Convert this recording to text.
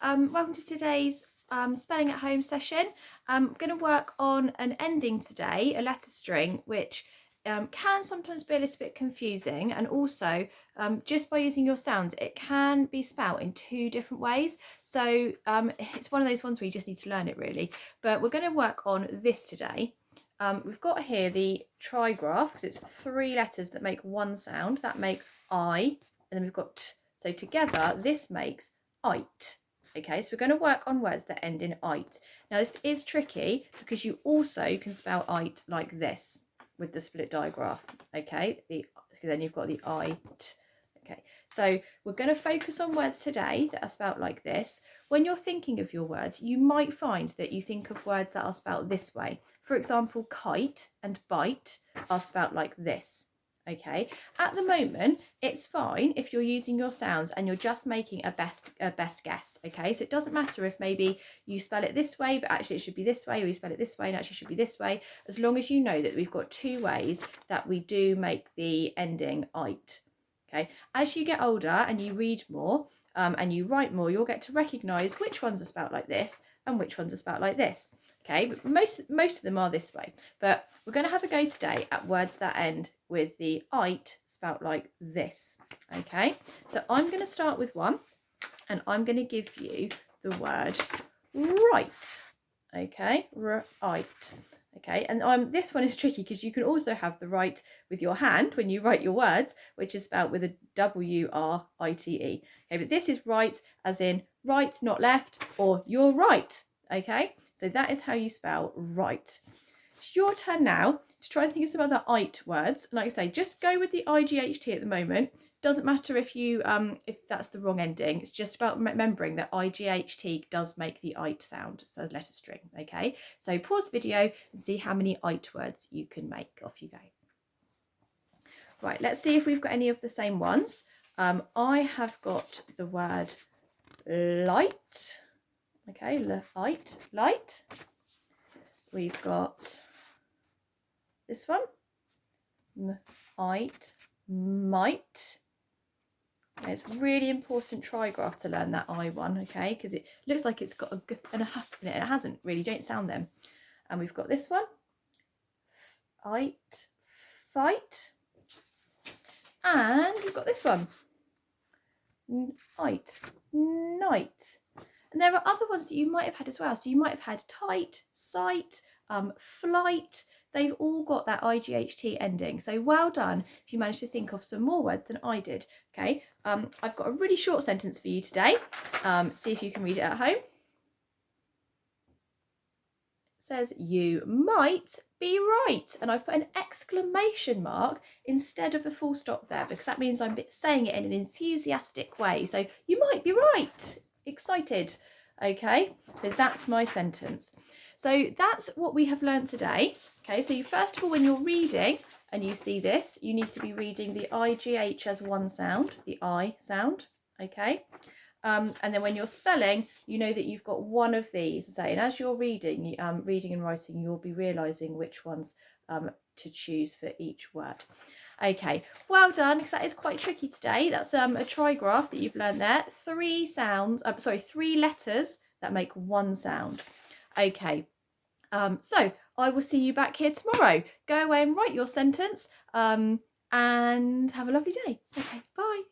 Welcome to today's spelling at home session. I'm going to work on an ending today, a letter string, which can sometimes be a little bit confusing, and also just by using your sounds it can be spelt in two different ways, so it's one of those ones where you just need to learn it really. But we're going to work on this today. We've got here the trigraph because it's three letters that make one sound. That makes I, and then we've got t. So together this makes ight. Okay, so we're going to work on words that end in ight. Now this is tricky because you also can spell ight like this with the split digraph. Okay, then you've got the ight. Okay, so we're going to focus on words today that are spelt like this. When you're thinking of your words, you might find that you think of words that are spelt this way. For example, kite and bite are spelt like this. Okay, at the moment it's fine if you're using your sounds and you're just making a best guess. Okay, so it doesn't matter if maybe you spell it this way but actually it should be this way, or you spell it this way and actually it should be this way, as long as you know that we've got two ways that we do make the ending ight. Okay, as you get older and you read more and you write more, you'll get to recognize which ones are spelt like this and which ones are spelt like this. Okay, but most of them are this way, but we're going to have a go today at words that end with the ight spelt like this. Okay, so I'm going to start with one and I'm going to give you the word right. Okay, right. Okay, and this one is tricky because you can also have the right with your hand when you write your words, which is spelt with a W-R-I-T-E. Okay, but this is right as in right, not left, or you're right. Okay, so that is how you spell right. It's your turn now to try and think of some other ight words. Like I say, just go with the IGHT at the moment. Doesn't matter if you if that's the wrong ending. It's just about remembering that IGHT does make the ight sound, so letter string. Okay, so pause the video and see how many ight words you can make. Off you go. Right, let's see if we've got any of the same ones. I have got the word light. Okay, light. We've got this one, might. It's really important trigraph to learn that I one, okay, because it looks like it's got a g and a h in it, and it hasn't really, don't sound them. And we've got this one, ight, fight, and we've got this one, ight, night. And there are other ones that you might have had as well. So you might have had tight, sight, flight. They've all got that IGHT ending. So well done if you managed to think of some more words than I did. Okay, I've got a really short sentence for you today. See if you can read it at home. It says, you might be right. And I've put an exclamation mark instead of a full stop there because that means I'm saying it in an enthusiastic way. So you might be right. Excited. Okay, so that's my sentence. So that's what we have learned today. Okay, so you first of all, when you're reading and you see this, you need to be reading the IGH as one sound, the I sound. Okay, and then when you're spelling, you know that you've got one of these. And as you're reading, and writing, you'll be realising which ones to choose for each word. Okay, well done, because that is quite tricky today. That's a trigraph that you've learned there. Three letters that make one sound. Okay, so I will see you back here tomorrow. Go away and write your sentence and have a lovely day. Okay, bye.